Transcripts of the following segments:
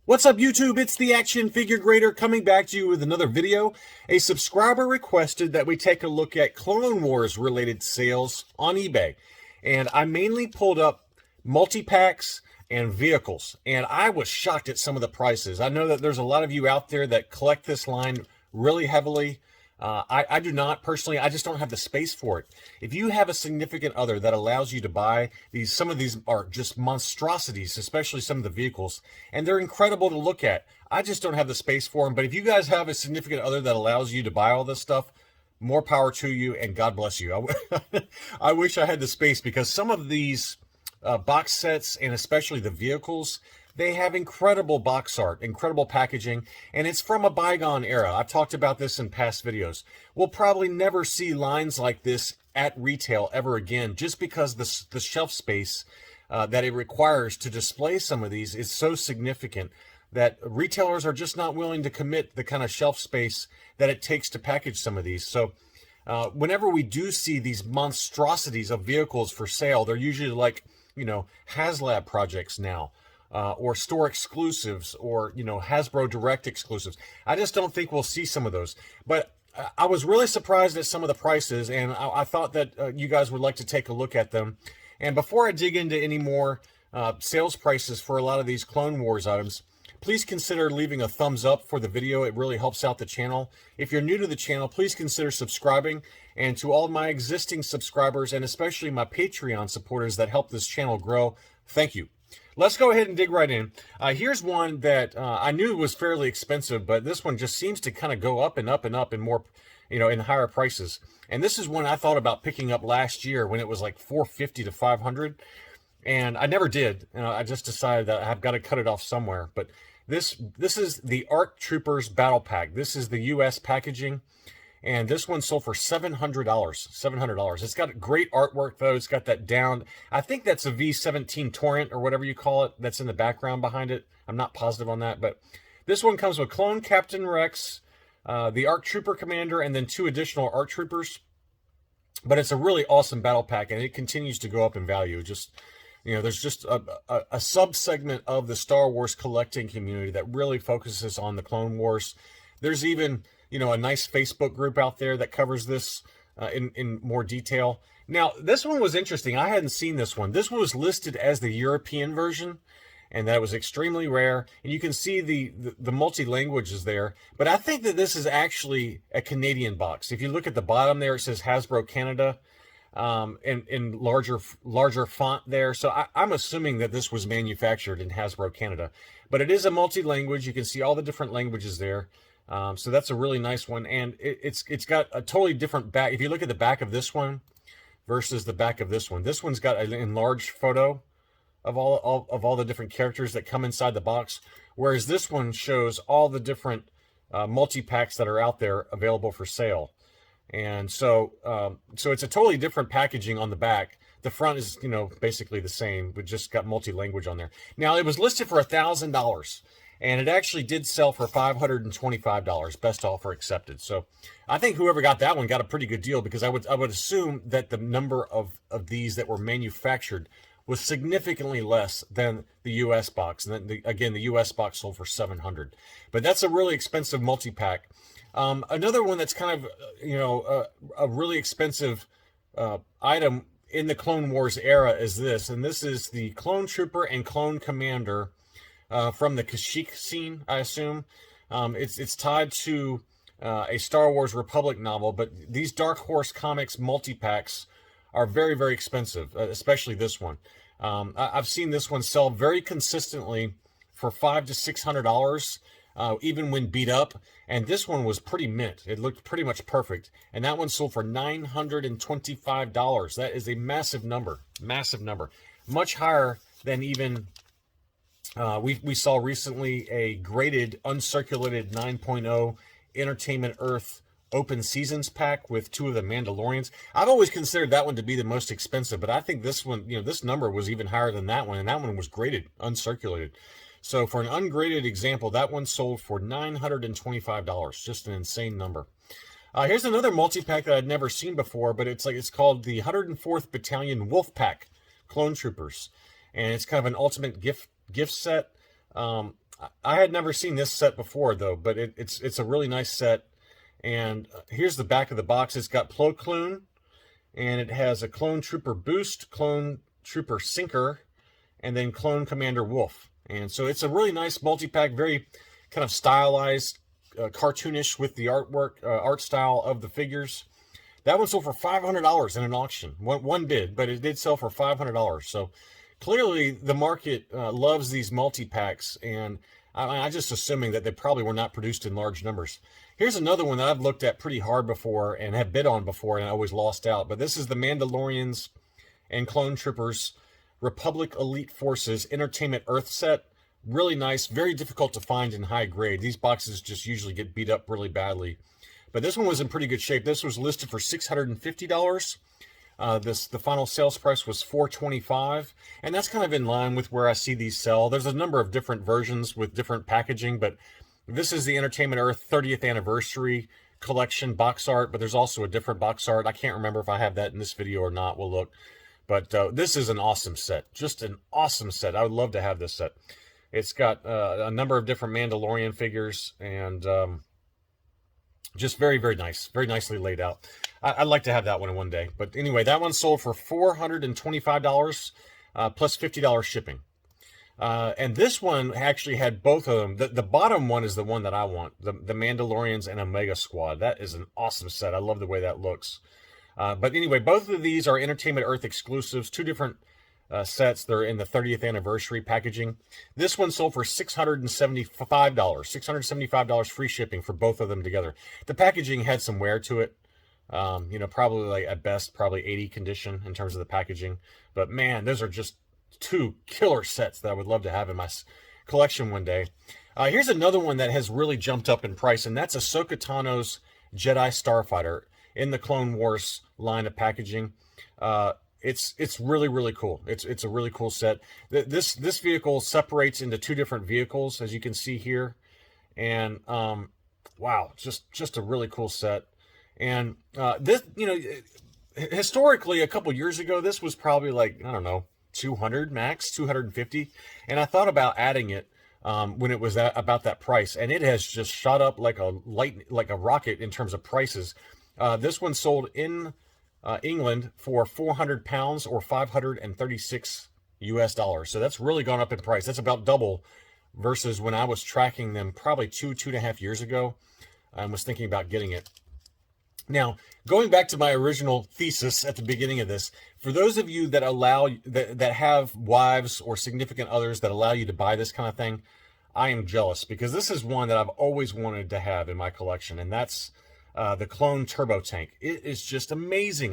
What's up, YouTube? It's the Action Figure Grader coming back to you with another video. A subscriber requested that we take a look at Clone Wars related sales on eBay. And I mainly pulled up multi-packs and vehicles. And I was shocked at some of the prices. I know that there's a lot of you out there that collect this line really heavily. I do not personally. I just don't have the space for it. If you have a significant other that allows you to buy these, some of these are just monstrosities, especially some of the vehicles, and they're incredible to look at. I just don't have the space for them. But if you guys have a significant other that allows you to buy all this stuff, more power to you, and God bless you. I wish I had the space, because some of these box sets, and especially the vehicles, they have incredible box art, incredible packaging, and it's from a bygone era. I've talked about this in past videos. We'll probably never see lines like this at retail ever again, just because the shelf space that it requires to display some of these is so significant that retailers are just not willing to commit the kind of shelf space that it takes to package some of these. So whenever we do see these monstrosities of vehicles for sale, they're usually like, HasLab projects now. Or store exclusives, or Hasbro direct exclusives. I just don't think we'll see some of those. But I was really surprised at some of the prices, and I thought that you guys would like to take a look at them. And before I dig into any more sales prices for a lot of these Clone Wars items, please consider leaving a thumbs up for the video. It really helps out the channel. If you're new to the channel, please consider subscribing. And to all my existing subscribers, and especially my Patreon supporters that help this channel grow, thank you. Let's go ahead and dig right in. Here's one that I knew was fairly expensive, but this one just seems to kind of go up and up and up in more, in higher prices. And this is one I thought about picking up last year when it was like $450 to $500, and I never did. I just decided that I've got to cut it off somewhere. But this is the ARC Troopers Battle Pack. This is the U.S. packaging. And this one sold for $700. $700. It's got great artwork, though. It's got that down. I think that's a V-17 Torrent, or whatever you call it, that's in the background behind it. I'm not positive on that. But this one comes with Clone Captain Rex, the ARC Trooper Commander, and then 2 additional ARC Troopers. But it's a really awesome battle pack, and it continues to go up in value. Just, there's just a sub-segment of the Star Wars collecting community that really focuses on the Clone Wars. There's even a nice Facebook group out there that covers this in more detail. Now, this one was interesting. I hadn't seen this one. This one was listed as the European version, and that was extremely rare. And you can see the multi-languages there. But I think that this is actually a Canadian box. If you look at the bottom there, it says Hasbro Canada in larger font there. So I'm assuming that this was manufactured in Hasbro Canada. But it is a multi-language. You can see all the different languages there. So that's a really nice one, and it's got a totally different back. If you look at the back of this one versus the back of this one's got an enlarged photo of all the different characters that come inside the box, whereas this one shows all the different multi-packs that are out there available for sale. And so it's a totally different packaging on the back. The front is basically the same, but just got multi-language on there. Now, it was listed for $1,000. And it actually did sell for $525, best offer accepted. So I think whoever got that one got a pretty good deal, because I would assume that the number of these that were manufactured was significantly less than the U.S. box. And then again, the U.S. box sold for $700. But that's a really expensive multi-pack. Another one that's kind of a really expensive item in the Clone Wars era is this, and this is the Clone Trooper and Clone Commander. From the Kashyyyk scene, I assume. It's tied to a Star Wars Republic novel, but these Dark Horse Comics multi-packs are very, very expensive, especially this one. I've seen this one sell very consistently for $500 to $600, even when beat up, and this one was pretty mint. It looked pretty much perfect, and that one sold for $925. That is a massive number, much higher than even... we saw recently a graded, uncirculated 9.0 Entertainment Earth Open Seasons pack with 2 of the Mandalorians. I've always considered that one to be the most expensive, but I think this one, this number was even higher than that one, and that one was graded, uncirculated. So for an ungraded example, that one sold for $925, just an insane number. Here's another multi-pack that I'd never seen before, but it's called the 104th Battalion Wolfpack Clone Troopers, and it's kind of an ultimate gift set. I had never seen this set before though, but it's a really nice set. And here's the back of the box. It's got Plo Koon, and it has a Clone Trooper Boost, Clone Trooper Sinker, and then Clone Commander Wolf. And so it's a really nice multi-pack, very kind of stylized, cartoonish with the artwork, art style of the figures. That one sold for $500 in an auction. One bid, but it did sell for $500. So clearly the market loves these multi-packs, and I'm just assuming that they probably were not produced in large numbers. Here's another one that I've looked at pretty hard before and have bid on before, and I always lost out. But this is the Mandalorians and Clone Troopers Republic Elite Forces Entertainment Earth set. Really nice, very difficult to find in high grade. These boxes just usually get beat up really badly. But this one was in pretty good shape. This was listed for $650. The final sales price was $425, and that's kind of in line with where I see these sell. There's a number of different versions with different packaging, but this is the Entertainment Earth 30th Anniversary Collection box art, but there's also a different box art. I can't remember if I have that in this video or not. We'll look. But this is an awesome set. Just an awesome set. I would love to have this set. It's got a number of different Mandalorian figures, and just very, very nice. Very nicely laid out. I'd like to have that one day. But anyway, that one sold for $425 plus $50 shipping. And this one actually had both of them. The bottom one is the one that I want, the Mandalorians and Omega Squad. That is an awesome set. I love the way that looks. But anyway, both of these are Entertainment Earth exclusives, two different sets. They're in the 30th anniversary packaging. This one sold for $675. $675 free shipping for both of them together. The packaging had some wear to it. Probably like at best, probably 80 condition in terms of the packaging. But man, those are just two killer sets that I would love to have in my collection one day. Here's another one that has really jumped up in price, and that's Ahsoka Tano's Jedi Starfighter in the Clone Wars line of packaging. It's really, really cool. It's a really cool set. This vehicle separates into two different vehicles, as you can see here, and wow, just a really cool set. And this, historically, a couple years ago, this was probably like, I don't know, 200 max, 250, and I thought about adding it when it was about that price, and it has just shot up like a rocket in terms of prices. This one sold in England for 400 pounds or $536 US. So that's really gone up in price. That's about double versus when I was tracking them probably 2.5 years ago and was thinking about getting it. Now, going back to my original thesis at the beginning of this, for those of you that that have wives or significant others that allow you to buy this kind of thing, I am jealous, because this is one that I've always wanted to have in my collection, and that's the Clone Turbo Tank. It is just amazing.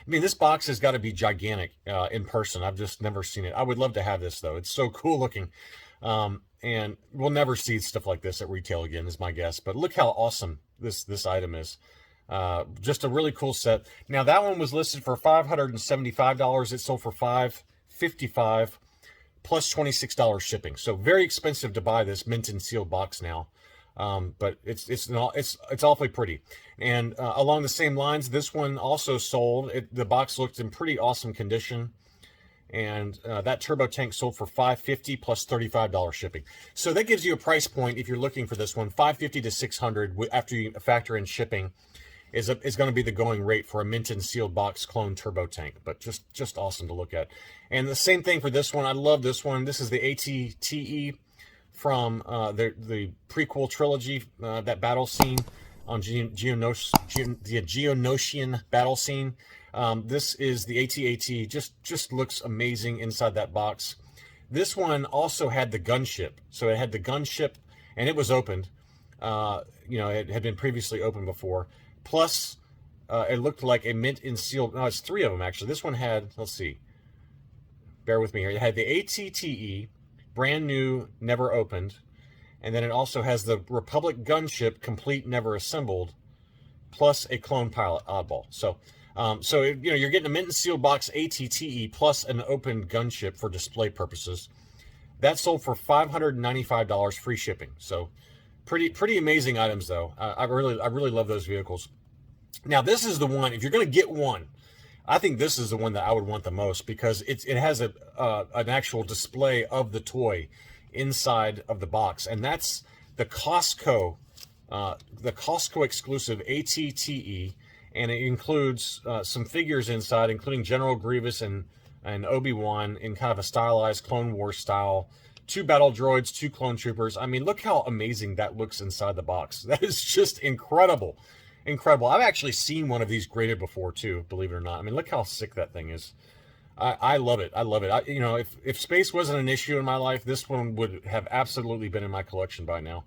This box has got to be gigantic in person. I've just never seen it. I would love to have this, though. It's so cool looking. And we'll never see stuff like this at retail again, is my guess. But look how awesome this item is. Just a really cool set. Now, that one was listed for $575. It sold for $555 plus $26 shipping. So very expensive to buy this mint and sealed box now. But it's awfully pretty. And along the same lines, this one also sold. The box looked in pretty awesome condition. And that turbo tank sold for $550 plus $35 shipping. So that gives you a price point if you're looking for this one. $550 to $600 after you factor in shipping is going to be the going rate for a mint and sealed box clone turbo tank. But just awesome to look at. And the same thing for this one. I love this one. This is the AT-TE from the prequel trilogy, that battle scene on the Geonosian battle scene. This is the AT-AT. Just looks amazing inside that box. This one also had the gunship. So it had the gunship, and it was opened. It had been previously opened before. Plus, it looked like a mint and sealed. No, it's three of them, actually. This one had, let's see. Bear with me here. It had the AT-TE, brand new, never opened. And then it also has the Republic gunship, complete, never assembled, plus a clone pilot, oddball. So you're getting a mint and sealed box AT-TE plus an open gunship for display purposes. That sold for $595 free shipping. So pretty amazing items, though. I really love those vehicles. Now, this is the one, if you're going to get one, I think this is the one that I would want the most, because it has an actual display of the toy inside of the box, and that's the Costco exclusive ATTE, and it includes some figures inside, including General Grievous and Obi-Wan in kind of a stylized Clone Wars style. 2 battle droids, 2 clone troopers. I mean, look how amazing that looks inside the box. That is just incredible. Incredible. I've actually seen one of these graded before too, believe it or not. I mean, look how sick that thing is. I love it. I love it. You know, if space wasn't an issue in my life, this one would have absolutely been in my collection by now.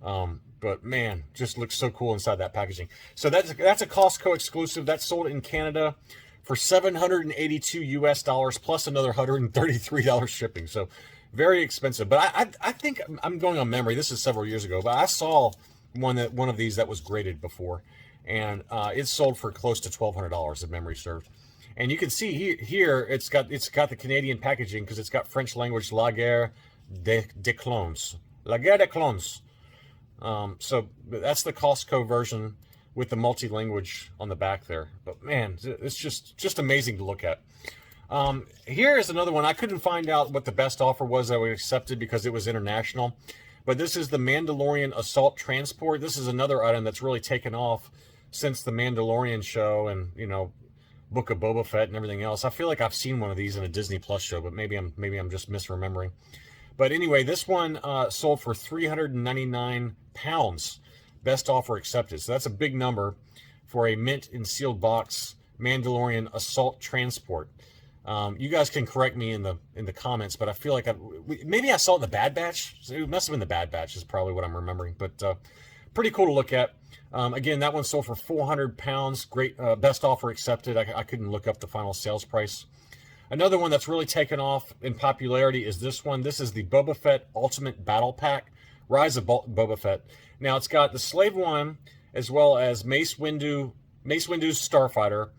But man, just looks so cool inside that packaging. So that's a Costco exclusive. That's sold in Canada for $782 US plus another $133 shipping. So very expensive. But I think I'm going on memory. This is several years ago, but I saw one of these that was graded before, and it sold for close to $1,200 if memory serves. And you can see here it's got the Canadian packaging because it's got French language La Guerre des Clones. La Guerre des Clones. So that's the Costco version with the multi-language on the back there. But man, it's just amazing to look at. Here is another one. I couldn't find out what the best offer was that we accepted because it was international. But this is the Mandalorian Assault Transport. This is another item that's really taken off since the Mandalorian show and, you know, Book of Boba Fett and everything else. I feel like I've seen one of these in a Disney Plus show, but maybe I'm just misremembering. But anyway, this one sold for 399 pounds. Best offer accepted. So that's a big number for a mint and sealed box Mandalorian Assault Transport. You guys can correct me in the comments, but I feel like maybe I saw it in the Bad Batch. It must have been the Bad Batch is probably what I'm remembering. But pretty cool to look at. Again, that one sold for 400 pounds. Great, best offer accepted. I couldn't look up the final sales price. Another one that's really taken off in popularity is this one. This is the Boba Fett Ultimate Battle Pack, Rise of Boba Fett. Now, it's got the Slave One as well as Mace Windu's Starfighter.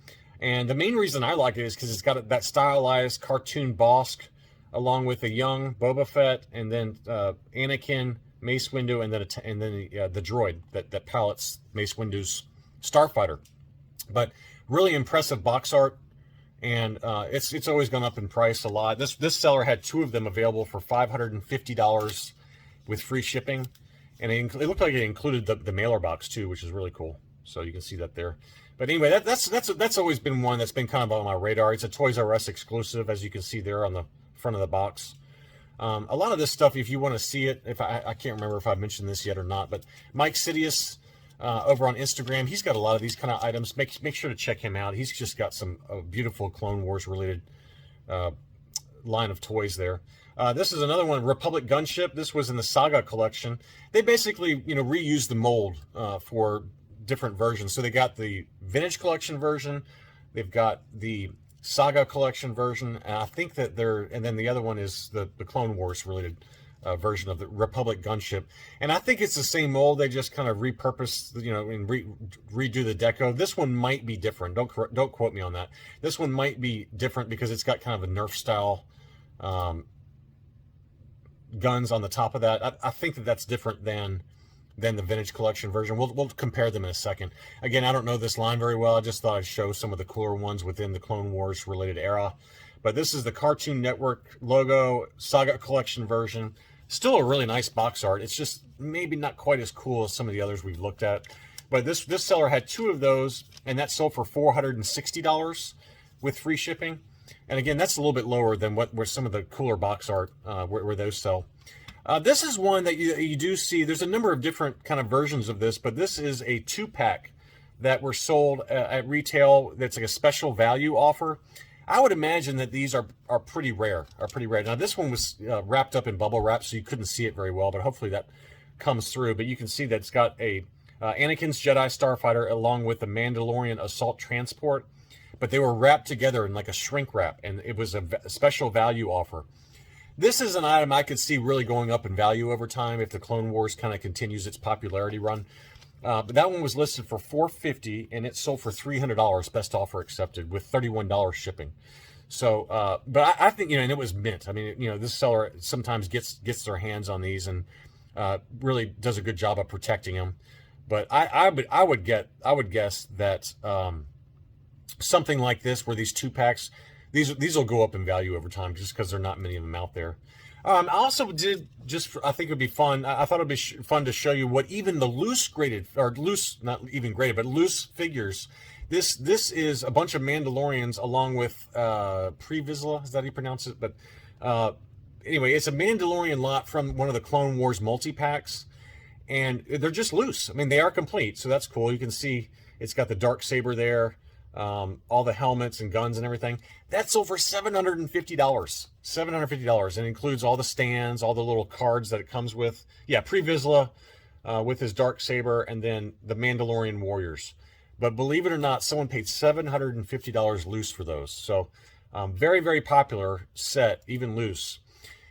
And the main reason I like it is because it's got that stylized cartoon Bosk along with a young Boba Fett and then Anakin, Mace Windu, and then the droid that pilots Mace Windu's Starfighter. But really impressive box art. And it's always gone up in price a lot. This seller had 2 of them available for $550 with free shipping, and it looked like it included the mailer box too, which is really cool. So you can see that there. But anyway, that's always been one that's been kind of on my radar. It's a Toys R Us exclusive, as you can see there on the front of the box. A lot of this stuff, if you want to see it, if I can't remember if I've mentioned this yet or not, but Mike Sidious over on Instagram, he's got a lot of these kind of items. Make sure to check him out. He's just got some beautiful Clone Wars related line of toys there. This is another one, Republic Gunship. This was in the Saga collection. They basically, reused the mold for different versions. So they got the Vintage Collection version, they've got the Saga Collection version, and I think that and then the other one is the Clone Wars related version of the Republic Gunship. And I think it's the same mold. They just kind of repurpose, and redo the deco. This one might be different. Don't quote me on that. This one might be different because it's got kind of a Nerf style guns on the top of that. I think that's different than the Vintage Collection version. We'll compare them in a second. Again, I don't know this line very well. I just thought I'd show some of the cooler ones within the Clone Wars related era. But this is the Cartoon Network logo Saga Collection version. Still a really nice box art. It's just maybe not quite as cool as some of the others we've looked at. But this seller had 2 of those, and that sold for $460 with free shipping. And again, that's a little bit lower than where some of the cooler box art where those sell. This is one that you do see. There's a number of different kind of versions of this, but this is a 2-pack that were sold at retail. That's like a special value offer. I would imagine that these are pretty rare. Now this one was wrapped up in bubble wrap, so you couldn't see it very well, but hopefully that comes through. But you can see that it's got a Anakin's Jedi Starfighter along with the Mandalorian Assault Transport, but they were wrapped together in like a shrink wrap, and it was a special value offer. This is an item I could see really going up in value over time if the Clone Wars kind of continues its popularity run. But that one was listed for $450, and it sold for $300. Best offer accepted with $31 shipping. So, but I think and it was mint. I mean, this seller sometimes gets their hands on these and really does a good job of protecting them. But I would guess that something like this, where these 2 packs. these will go up in value over time just because there are not many of them out there. I also did I think it would be fun. I thought it'd be fun to show you what even the loose graded, or loose, not even graded, but loose figures. This is a bunch of Mandalorians along with Vizla. Is that how you pronounce it? But anyway, it's a Mandalorian lot from one of the Clone Wars multi-packs, and they're just loose. I mean, they are complete, so that's cool. You can see it's got the dark saber there, all the helmets and guns and everything. That's sold for $750. $750, and includes all the stands, all the little cards that it comes with. Yeah, Vizla with his dark saber, and then the Mandalorian warriors. But believe it or not, someone paid $750 loose for those. So very, very popular set, even loose.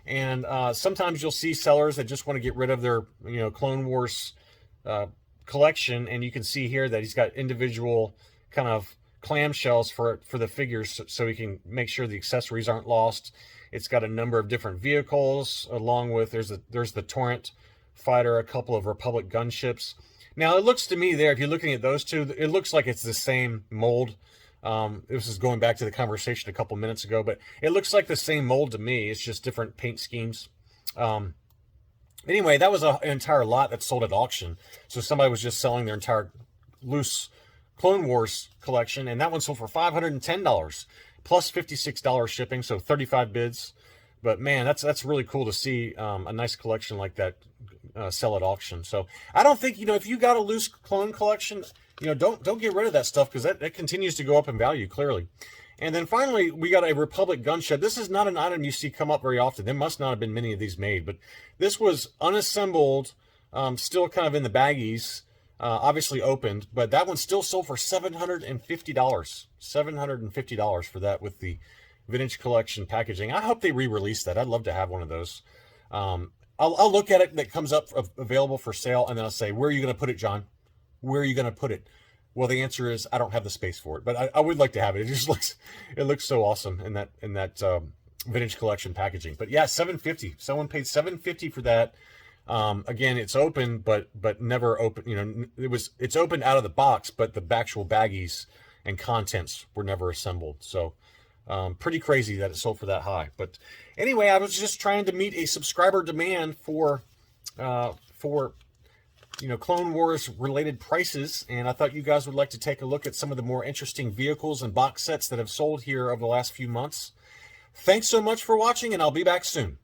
And sometimes you'll see sellers that just want to get rid of their, Clone Wars collection. And you can see here that he's got individual kind of clamshells for the figures, so he can make sure the accessories aren't lost. It's got a number of different vehicles, along with there's the Torrent fighter, a couple of Republic gunships. Now, it looks to me there, if you're looking at those two, it looks like it's the same mold. This is going back to the conversation a couple minutes ago, but it looks like the same mold to me. It's just different paint schemes. Anyway, that was an entire lot that sold at auction. So somebody was just selling their entire loose Clone Wars collection, and that one sold for $510 plus $56 shipping, so 35 bids. But man, that's really cool to see a nice collection like that sell at auction. So I don't think, if you got a loose clone collection, don't get rid of that stuff, because that continues to go up in value, clearly. And then finally, we got a Republic gunship. This is not an item you see come up very often. There must not have been many of these made, but this was unassembled, still kind of in the baggies, obviously opened, but that one still sold for $750. $750 for that with the vintage collection packaging. I hope they re-release that. I'd love to have one of those. I'll look at it that comes up available for sale, and then I'll say, where are you going to put it, John? Where are you going to put it? Well, the answer is I don't have the space for it, but I would like to have it. It just looks so awesome in that vintage collection packaging. But yeah, $750. Someone paid $750 for that. Again, it's open, but never open. It's open out of the box, but the actual baggies and contents were never assembled. So pretty crazy that it sold for that high. But anyway, I was just trying to meet a subscriber demand for Clone Wars related prices, and I thought you guys would like to take a look at some of the more interesting vehicles and box sets that have sold here over the last few months. Thanks so much for watching, and I'll be back soon.